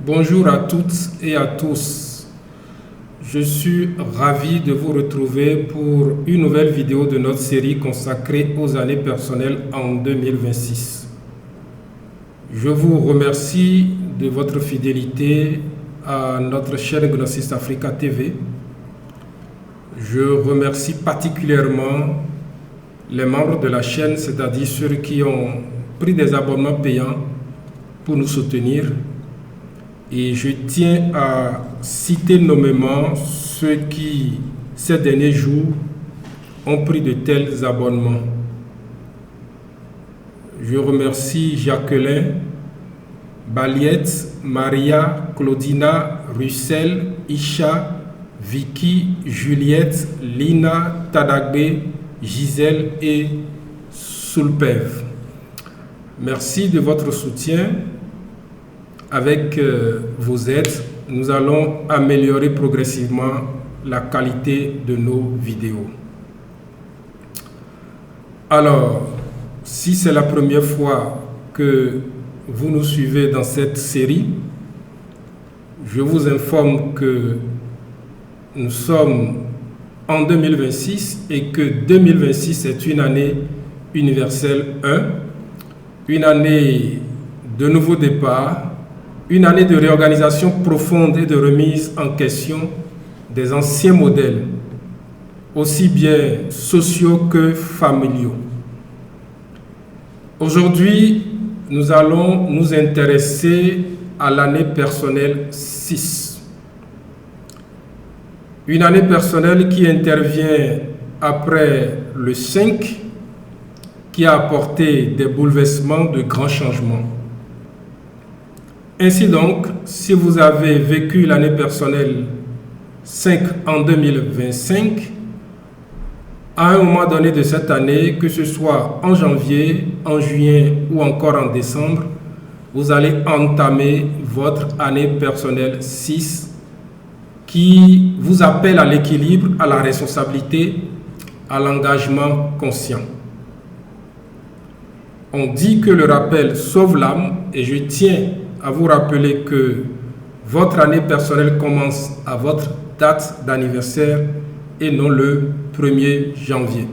Bonjour à toutes et à tous. Je suis ravi de vous retrouver pour une nouvelle vidéo de notre série consacrée aux années personnelles en 2026. Je vous remercie de votre fidélité à notre chaîne Gnosis Africa TV. Je remercie particulièrement les membres de la chaîne, c'est-à-dire ceux qui ont pris des abonnements payants pour nous soutenir. Et je tiens à citer nommément ceux qui, ces derniers jours, ont pris de tels abonnements. Je remercie Jacqueline, Baliette, Maria, Claudina, Russell, Isha, Vicky, Juliette, Lina, Tadagbe, Gisèle et Soulpev. Merci de votre soutien. Avec vos aides, nous allons améliorer progressivement la qualité de nos vidéos. Alors, si c'est la première fois que vous nous suivez dans cette série, je vous informe que nous sommes en 2026 et que 2026 est une année universelle 1, une année de nouveau départ, une année de réorganisation profonde et de remise en question des anciens modèles, aussi bien sociaux que familiaux. Aujourd'hui, nous allons nous intéresser à l'année personnelle 6. Une année personnelle qui intervient après le 5, qui a apporté des bouleversements, de grands changements. Ainsi donc, si vous avez vécu l'année personnelle 5 en 2025, à un moment donné de cette année, que ce soit en janvier, en juillet ou encore en décembre, vous allez entamer votre année personnelle 6 qui vous appelle à l'équilibre, à la responsabilité, à l'engagement conscient. On dit que le rappel sauve l'âme et je tiens à vous rappeler que votre année personnelle commence à votre date d'anniversaire et non le 1er janvier.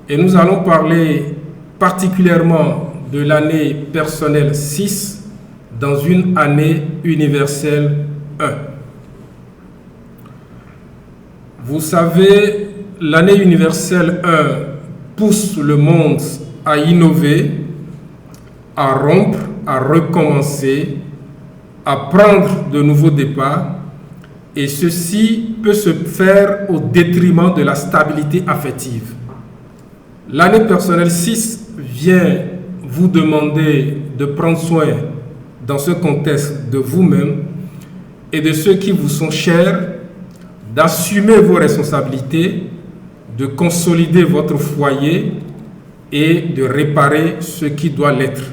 Et nous allons parler particulièrement de l'année personnelle 6 dans une année universelle 1. Vous savez, l'année universelle 1 pousse le monde à innover, à rompre, à recommencer, à prendre de nouveaux départs, et ceci peut se faire au détriment de la stabilité affective. L'année personnelle 6 vient vous demander de prendre soin dans ce contexte de vous-même et de ceux qui vous sont chers, d'assumer vos responsabilités, de consolider votre foyer et de réparer ce qui doit l'être.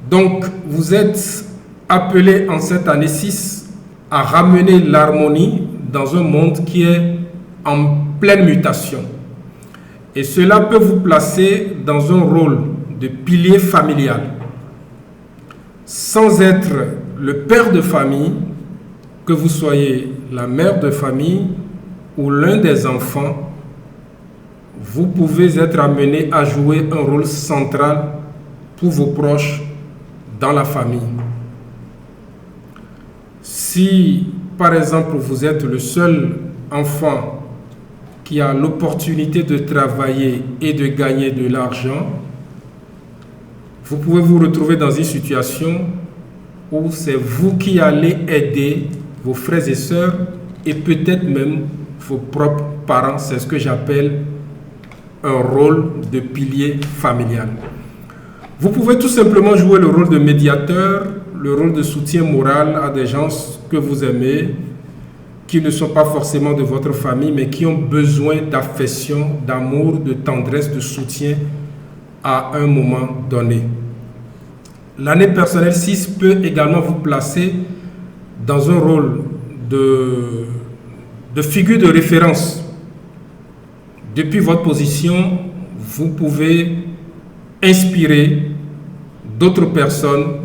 Donc, vous êtes appelés en cette année 6 à ramener l'harmonie dans un monde qui est en pleine mutation. Et cela peut vous placer dans un rôle de pilier familial. Sans être le père de famille, que vous soyez la mère de famille ou l'un des enfants, vous pouvez être amené à jouer un rôle central pour vos proches dans la famille. Si, par exemple, vous êtes le seul enfant qui a l'opportunité de travailler et de gagner de l'argent, vous pouvez vous retrouver dans une situation où c'est vous qui allez aider vos frères et sœurs et peut-être même vos propres parents. C'est ce que j'appelle un rôle de pilier familial. Vous pouvez tout simplement jouer le rôle de médiateur, le rôle de soutien moral à des gens que vous aimez, qui ne sont pas forcément de votre famille, mais qui ont besoin d'affection, d'amour, de tendresse, de soutien à un moment donné. L'année personnelle 6 peut également vous placer dans un rôle de figure de référence. Depuis votre position, vous pouvez inspirer d'autres personnes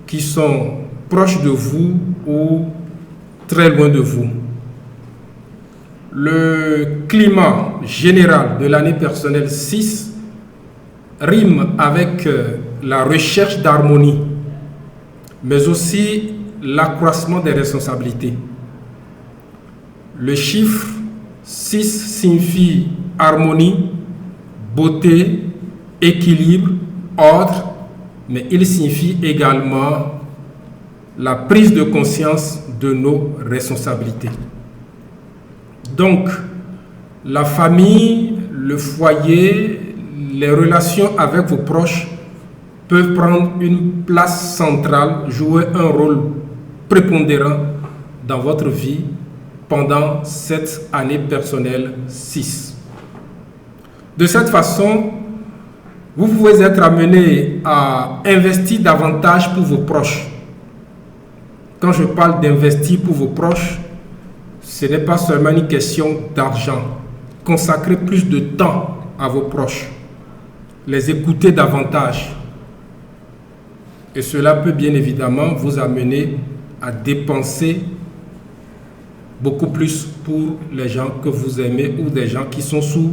qui sont proches de vous ou très loin de vous. Le climat général de l'année personnelle 6 rime avec la recherche d'harmonie, mais aussi l'accroissement des responsabilités. Le chiffre 6 signifie harmonie, beauté, équilibre, ordre, mais il signifie également la prise de conscience de nos responsabilités. Donc, la famille, le foyer, les relations avec vos proches peuvent prendre une place centrale, jouer un rôle prépondérant dans votre vie pendant cette année personnelle 6. De cette façon, vous pouvez être amené à investir davantage pour vos proches. Quand je parle d'investir pour vos proches, ce n'est pas seulement une question d'argent. Consacrez plus de temps à vos proches. Les écouter davantage. Et cela peut bien évidemment vous amener à dépenser beaucoup plus pour les gens que vous aimez ou des gens qui sont sous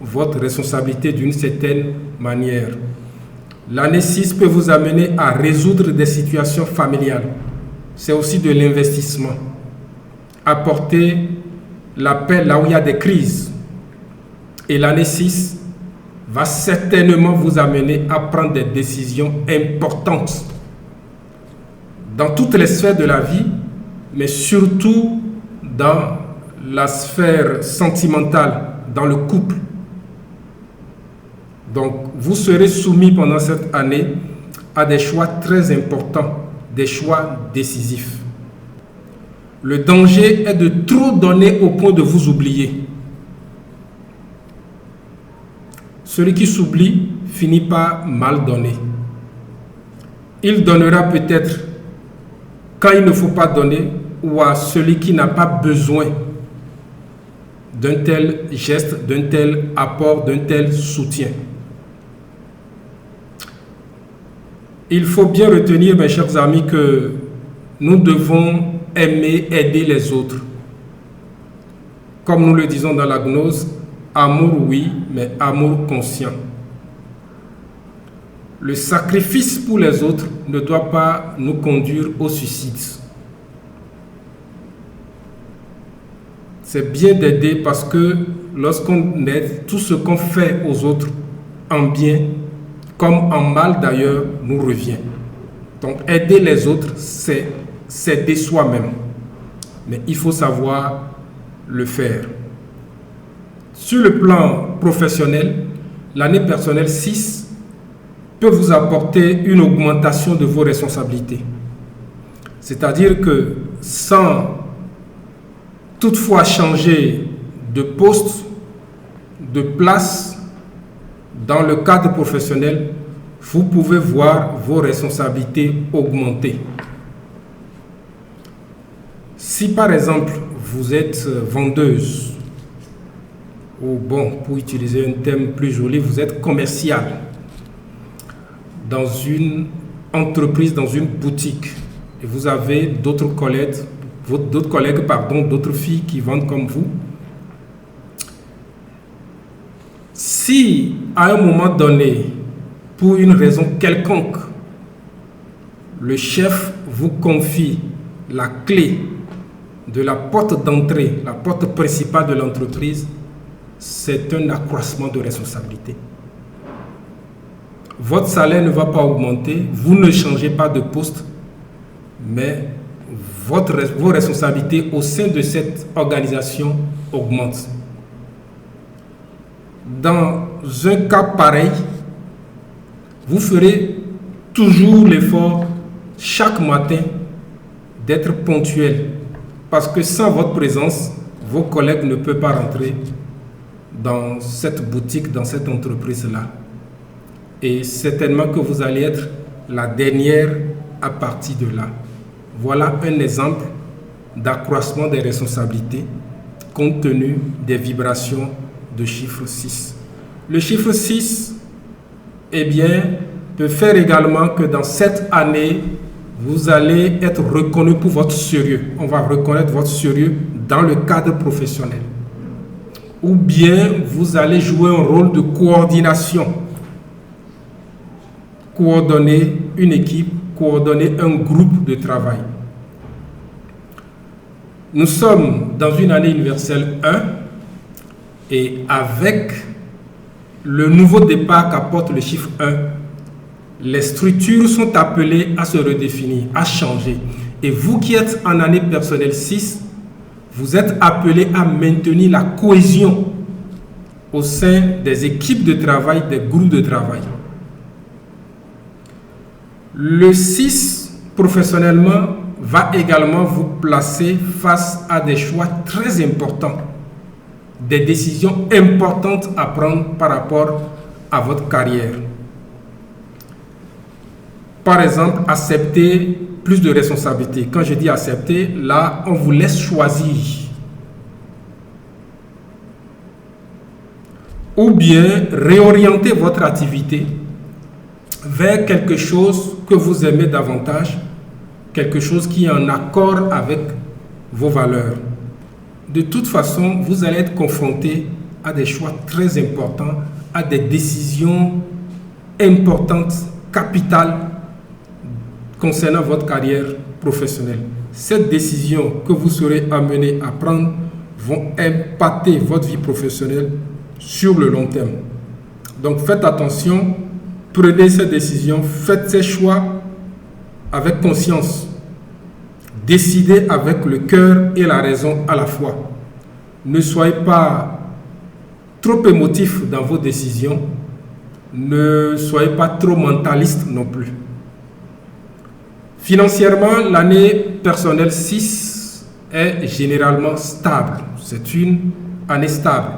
votre responsabilité d'une certaine manière. L'année 6 peut vous amener à résoudre des situations familiales. C'est aussi de l'investissement. Apporter la paix là où il y a des crises. Et l'année 6 va certainement vous amener à prendre des décisions importantes dans toutes les sphères de la vie, mais surtout dans la sphère sentimentale, dans le couple. Donc, vous serez soumis pendant cette année à des choix très importants, des choix décisifs. Le danger est de trop donner au point de vous oublier. Celui qui s'oublie finit par mal donner. Il donnera peut-être quand il ne faut pas donner ou à celui qui n'a pas besoin d'un tel geste, d'un tel apport, d'un tel soutien. Il faut bien retenir, mes chers amis, que nous devons aimer, aider les autres. Comme nous le disons dans la gnose, amour oui, mais amour conscient. Le sacrifice pour les autres ne doit pas nous conduire au suicide. C'est bien d'aider parce que lorsqu'on aide, tout ce qu'on fait aux autres en bien, comme en mal d'ailleurs, nous revient. Donc aider les autres, c'est aider soi-même. Mais il faut savoir le faire. Sur le plan professionnel, l'année personnelle 6 peut vous apporter une augmentation de vos responsabilités. C'est-à-dire que sans toutefois changer de poste, de place dans le cadre professionnel, vous pouvez voir vos responsabilités augmenter. Si par exemple vous êtes vendeuse, ou bon, pour utiliser un terme plus joli, vous êtes commercial dans une entreprise, dans une boutique, et vous avez d'autres collègues, d'autres filles qui vendent comme vous. Si à un moment donné, pour une raison quelconque, le chef vous confie la clé de la porte d'entrée, la porte principale de l'entreprise, c'est un accroissement de responsabilité. Votre salaire ne va pas augmenter, vous ne changez pas de poste, mais vos responsabilités au sein de cette organisation augmentent. Dans un cas pareil, vous ferez toujours l'effort chaque matin d'être ponctuel, parce que sans votre présence, vos collègues ne peuvent pas rentrer dans cette boutique, dans cette entreprise-là. Et certainement que vous allez être la dernière à partir de là. Voilà un exemple d'accroissement des responsabilités compte tenu des vibrations de chiffre 6. Le chiffre 6, eh bien, peut faire également que dans cette année, vous allez être reconnu pour votre sérieux. On va reconnaître votre sérieux dans le cadre professionnel. Ou bien vous allez jouer un rôle de coordination. Coordonner une équipe, coordonner un groupe de travail. Nous sommes dans une année universelle 1 et avec le nouveau départ qu'apporte le chiffre 1, les structures sont appelées à se redéfinir, à changer. Et vous qui êtes en année personnelle 6, vous êtes appelés à maintenir la cohésion au sein des équipes de travail, des groupes de travail. Le 6, professionnellement, va également vous placer face à des choix très importants, des décisions importantes à prendre par rapport à votre carrière. Par exemple, accepter plus de responsabilités. Quand je dis accepter, là, on vous laisse choisir. Ou bien réorienter votre activité vers quelque chose que vous aimez davantage, quelque chose qui est en accord avec vos valeurs. De toute façon, vous allez être confronté à des choix très importants, à des décisions importantes, capitales, concernant votre carrière professionnelle. Ces décisions que vous serez amenés à prendre vont impacter votre vie professionnelle sur le long terme. Donc faites attention, prenez ces décisions, faites ces choix avec conscience. Décidez avec le cœur et la raison à la fois. Ne soyez pas trop émotif dans vos décisions. Ne soyez pas trop mentaliste non plus. Financièrement, l'année personnelle 6 est généralement stable. C'est une année stable.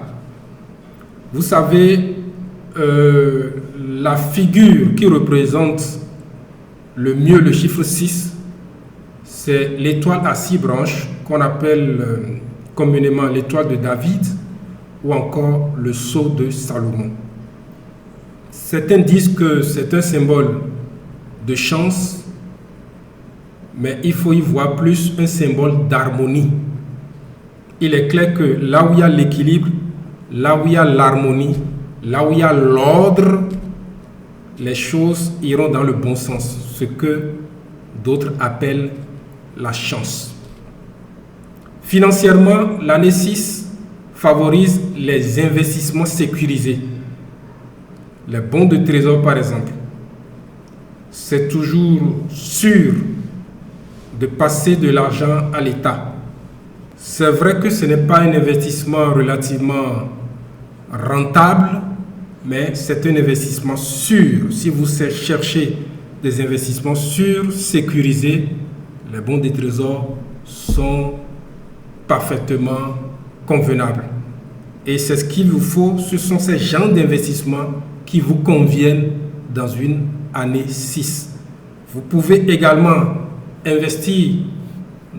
Vous savez, la figure qui représente le mieux le chiffre 6, c'est l'étoile à 6 branches qu'on appelle communément l'étoile de David ou encore le sceau de Salomon. Certains disent que c'est un symbole de chance, mais il faut y voir plus un symbole d'harmonie. Il est clair que là où il y a l'équilibre, là où il y a l'harmonie, là où il y a l'ordre, les choses iront dans le bon sens, ce que d'autres appellent la chance. Financièrement, l'année 6 favorise les investissements sécurisés. Les bons de trésor, par exemple. C'est toujours sûr de passer de l'argent à l'État. C'est vrai que ce n'est pas un investissement relativement rentable, mais c'est un investissement sûr. Si vous cherchez des investissements sûrs, sécurisés, les bons des trésors sont parfaitement convenables. Et c'est ce qu'il vous faut, ce sont ces genres d'investissements qui vous conviennent dans une année 6. Vous pouvez également investir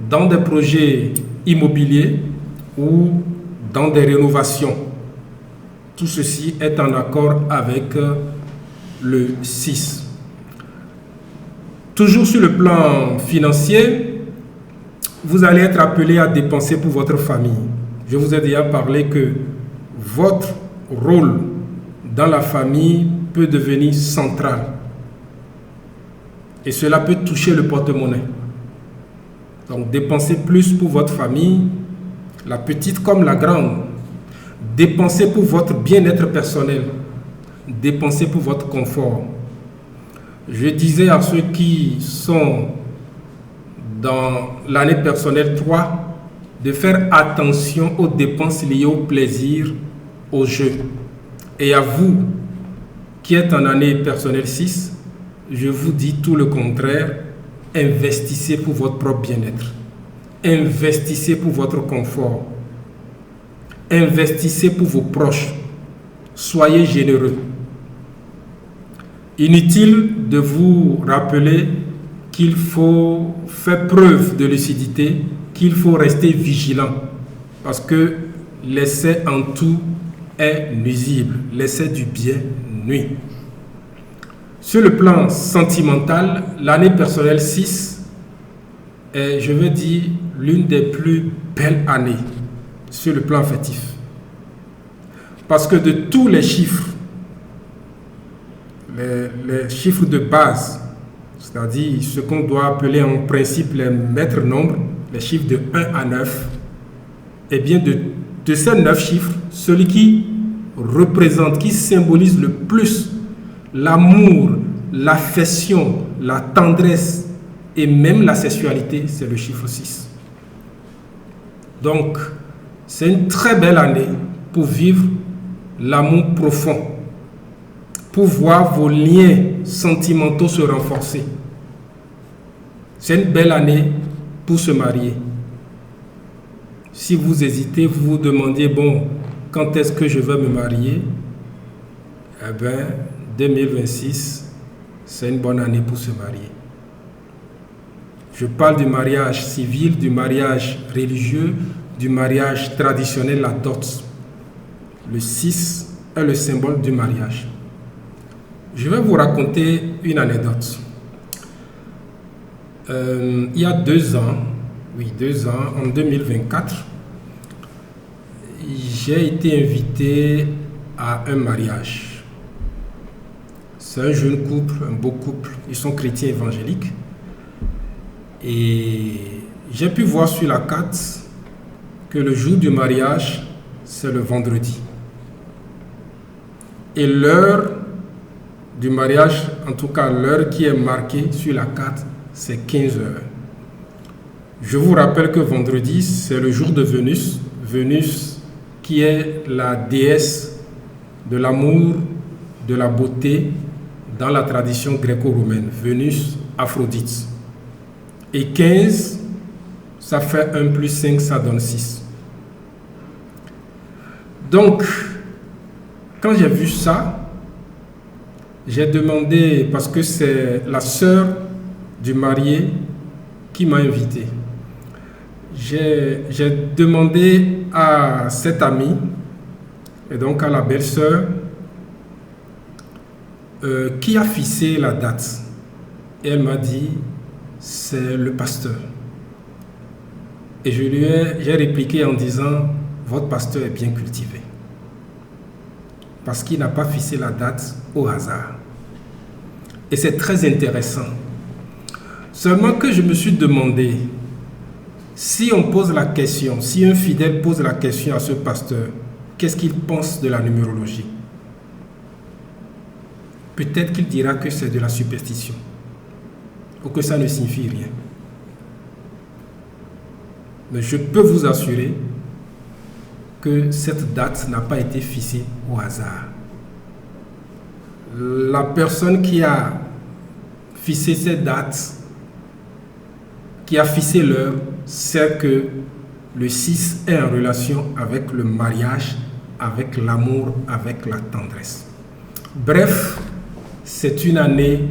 dans des projets immobiliers ou dans des rénovations. Tout ceci est en accord avec le 6. Toujours sur le plan financier, vous allez être appelé à dépenser pour votre famille. Je vous ai déjà parlé que votre rôle dans la famille peut devenir central. Et cela peut toucher le porte-monnaie. Donc dépensez plus pour votre famille, la petite comme la grande. Dépensez pour votre bien-être personnel. Dépensez pour votre confort. Je disais à ceux qui sont dans l'année personnelle 3 de faire attention aux dépenses liées au plaisir, au jeu. Et à vous qui êtes en année personnelle 6, je vous dis tout le contraire, investissez pour votre propre bien-être. Investissez pour votre confort. Investissez pour vos proches. Soyez généreux. Inutile de vous rappeler qu'il faut faire preuve de lucidité, qu'il faut rester vigilant, parce que l'essai en tout est nuisible. L'essai du bien nuit. Sur le plan sentimental, l'année personnelle 6 est, je veux dire, l'une des plus belles années sur le plan affectif. Parce que de tous les chiffres, les chiffres de base, c'est-à-dire ce qu'on doit appeler en principe les maîtres nombres, les chiffres de 1 à 9, et bien de ces 9 chiffres, celui qui représente, qui symbolise le plus l'amour, l'affection, la tendresse et même la sexualité, c'est le chiffre 6. Donc, c'est une très belle année pour vivre l'amour profond, pour voir vos liens sentimentaux se renforcer. C'est une belle année pour se marier. Si vous hésitez, vous vous demandez, bon, quand est-ce que je vais me marier? Eh bien, 2026, c'est une bonne année pour se marier. Je parle du mariage civil, du mariage religieux, du mariage traditionnel, la dot. Le 6 est le symbole du mariage. Je vais vous raconter une anecdote. Il y a 2 ans, en 2024, j'ai été invité à un mariage. C'est un jeune couple, un beau couple. Ils sont chrétiens évangéliques. Et j'ai pu voir sur la carte que le jour du mariage, c'est le vendredi. Et l'heure du mariage, en tout cas l'heure qui est marquée sur la carte, c'est 15 heures. Je vous rappelle que vendredi, c'est le jour de Vénus. Vénus qui est la déesse de l'amour, de la beauté dans la tradition gréco-romaine. Vénus, Aphrodite. Et 15, ça fait 1 plus 5, ça donne 6. Donc, quand j'ai vu ça, j'ai demandé, parce que c'est la sœur du marié qui m'a invité. J'ai demandé à cette amie, et donc à la belle-sœur, qui a fixé la date. Et elle m'a dit, c'est le pasteur. Et j'ai répliqué en disant, votre pasteur est bien cultivé. Parce qu'il n'a pas fixé la date au hasard. Et c'est très intéressant. Seulement que je me suis demandé, si on pose la question, si un fidèle pose la question à ce pasteur, qu'est-ce qu'il pense de la numérologie? Peut-être qu'il dira que c'est de la superstition, ou que ça ne signifie rien. Mais je peux vous assurer que cette date n'a pas été fixée au hasard. La personne qui a fixé cette date, qui a fixé l'heure, sait que le 6 est en relation avec le mariage, avec l'amour, avec la tendresse. Bref, c'est une année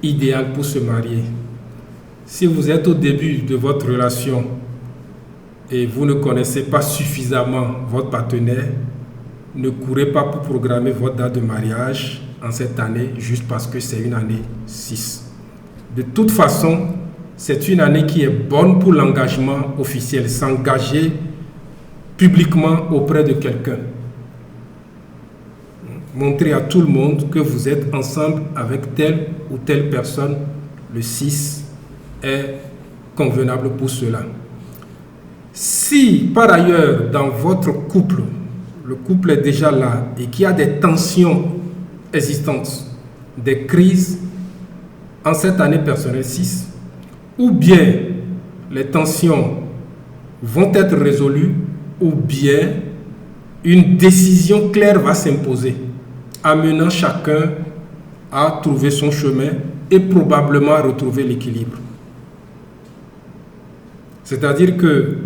idéale pour se marier. Si vous êtes au début de votre relation et vous ne connaissez pas suffisamment votre partenaire, ne courez pas pour programmer votre date de mariage en cette année juste parce que c'est une année 6. De toute façon, c'est une année qui est bonne pour l'engagement officiel, s'engager publiquement auprès de quelqu'un. Montrer à tout le monde que vous êtes ensemble avec telle ou telle personne. Le 6 est convenable pour cela. Si par ailleurs dans votre couple, le couple est déjà là et qu'il y a des tensions existantes, des crises en cette année personnelle 6, ou bien les tensions vont être résolues, ou bien une décision claire va s'imposer, amenant chacun à trouver son chemin et probablement à retrouver l'équilibre. C'est-à-dire que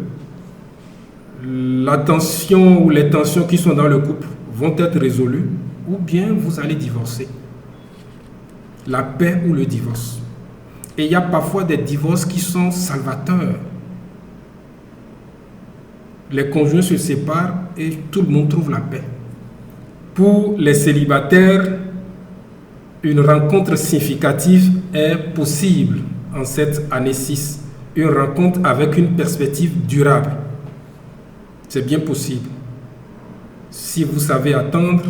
la tension ou les tensions qui sont dans le couple vont être résolues, ou bien vous allez divorcer. La paix ou le divorce. Et il y a parfois des divorces qui sont salvateurs. Les conjoints se séparent et tout le monde trouve la paix. Pour les célibataires, une rencontre significative est possible en cette année 6. Une rencontre avec une perspective durable. C'est bien possible. Si vous savez attendre,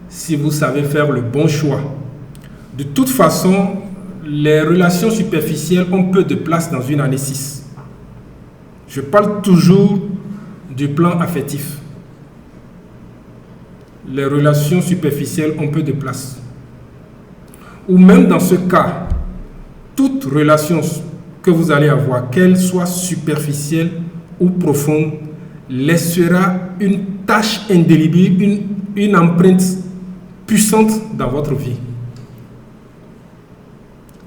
si vous savez faire le bon choix. De toute façon, les relations superficielles ont peu de place dans une année 6. Je parle toujours du plan affectif. Les relations superficielles ont peu de place. Ou même dans ce cas, toute relation que vous allez avoir, qu'elle soit superficielle ou profonde, laissera une tache indélébile, une empreinte puissante dans votre vie.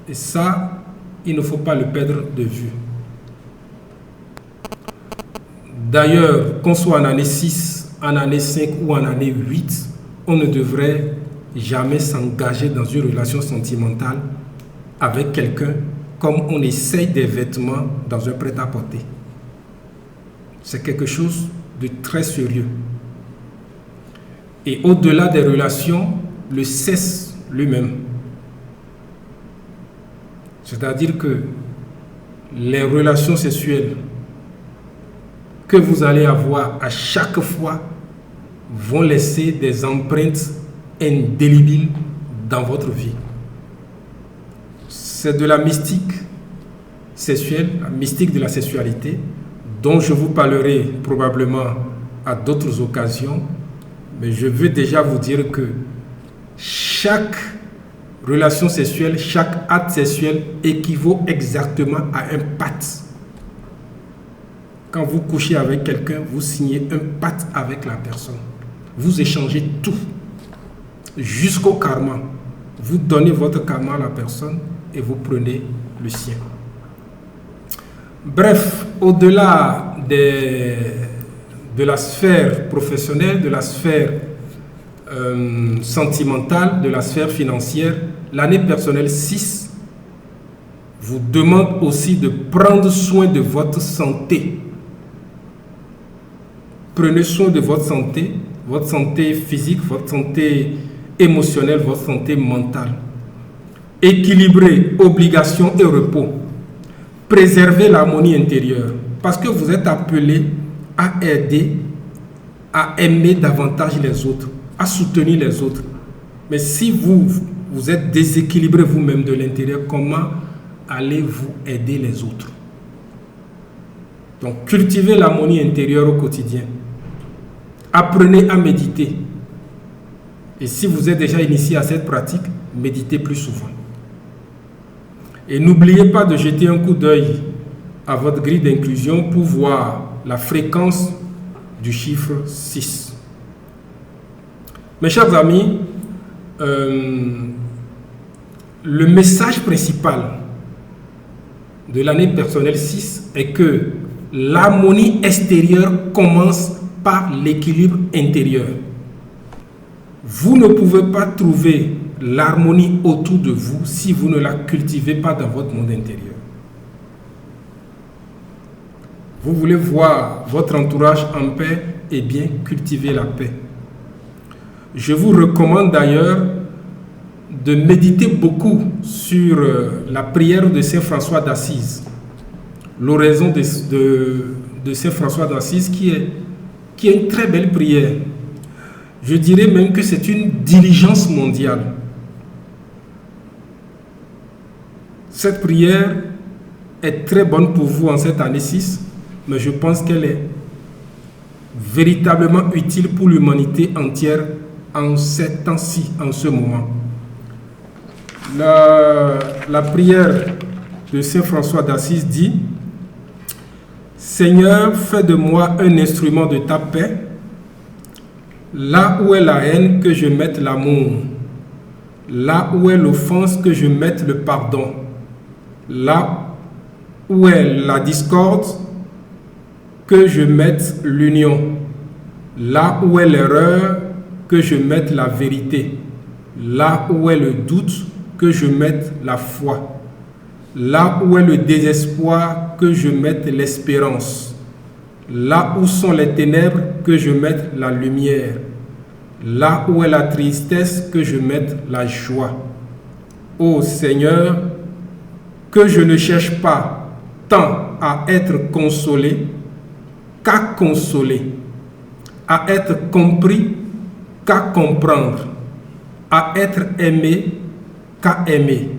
Et ça, il ne faut pas le perdre de vue. D'ailleurs, qu'on soit en année 6, en année 5 ou en année 8, on ne devrait jamais s'engager dans une relation sentimentale avec quelqu'un comme on essaye des vêtements dans un prêt-à-porter. C'est quelque chose de très sérieux. Et au-delà des relations, le sexe lui-même. C'est-à-dire que les relations sexuelles que vous allez avoir à chaque fois vont laisser des empreintes indélébiles dans votre vie. C'est de la mystique sexuelle, la mystique de la sexualité, dont je vous parlerai probablement à d'autres occasions, mais je veux déjà vous dire que chaque relation sexuelle, chaque acte sexuel équivaut exactement à un pacte. Quand vous couchez avec quelqu'un, vous signez un pacte avec la personne. Vous échangez tout, jusqu'au karma. Vous donnez votre karma à la personne et vous prenez le sien. Bref, au-delà de la sphère professionnelle, de la sphère sentimentale, de la sphère financière, l'année personnelle 6 vous demande aussi de prendre soin de votre santé. Prenez soin de votre santé physique, votre santé émotionnelle, votre santé mentale. Équilibrez obligations et repos. Préservez l'harmonie intérieure parce que vous êtes appelé à aider, à aimer davantage les autres, à soutenir les autres. Mais si vous êtes déséquilibré vous-même de l'intérieur, comment allez-vous aider les autres? Donc, cultivez l'harmonie intérieure au quotidien. Apprenez à méditer. Et si vous êtes déjà initié à cette pratique, méditez plus souvent. Et n'oubliez pas de jeter un coup d'œil à votre grille d'inclusion pour voir la fréquence du chiffre 6. Mes chers amis, le message principal de l'année personnelle 6 est que l'harmonie extérieure commence par l'équilibre intérieur. Vous ne pouvez pas trouver l'harmonie autour de vous si vous ne la cultivez pas dans votre monde intérieur. Vous voulez voir votre entourage en paix, eh bien, cultivez la paix. Je vous recommande d'ailleurs de méditer beaucoup sur la prière de Saint François d'Assise, l'oraison de Saint François d'Assise qui est une très belle prière. Je dirais même que c'est une diligence mondiale. Cette prière est très bonne pour vous en cette année 6, mais je pense qu'elle est véritablement utile pour l'humanité entière en ces temps-ci, en ce moment. La prière de Saint François d'Assise dit: Seigneur, fais de moi un instrument de ta paix. Là où est la haine, que je mette l'amour. Là où est l'offense, que je mette le pardon. Là où est la discorde, que je mette l'union. Là où est l'erreur, que je mette la vérité. Là où est le doute, que je mette la foi. Là où est le désespoir, que je mette l'espérance. Là où sont les ténèbres, que je mette la lumière. Là où est la tristesse, que je mette la joie. ô Seigneur, que je ne cherche pas tant à être consolé qu'à consoler, à être compris qu'à comprendre, à être aimé qu'à aimer,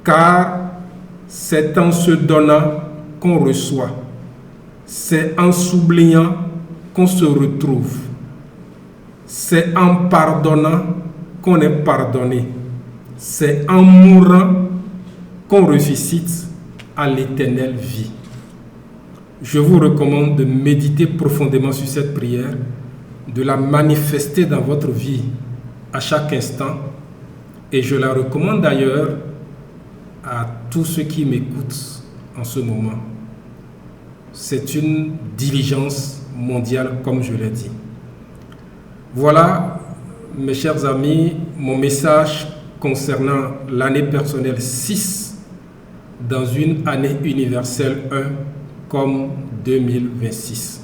car c'est en se donnant qu'on reçoit, c'est en s'oubliant qu'on se retrouve, c'est en pardonnant qu'on est pardonné, c'est en mourant qu'on ressuscite à l'éternelle vie. Je vous recommande de méditer profondément sur cette prière, de la manifester dans votre vie à chaque instant, et je la recommande d'ailleurs à tous ceux qui m'écoutent en ce moment. C'est une diligence mondiale, comme je l'ai dit. Voilà, mes chers amis, mon message concernant l'année personnelle 6 dans une année universelle 1 comme 2026.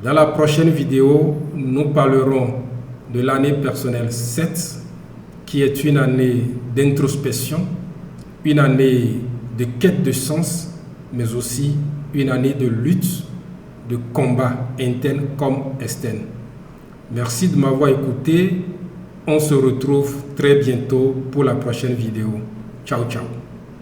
Dans la prochaine vidéo, nous parlerons de l'année personnelle 7, qui est une année d'introspection, une année de quête de sens, mais aussi une année de lutte, de combat interne comme externe. Merci de m'avoir écouté. On se retrouve très bientôt pour la prochaine vidéo. Ciao, ciao.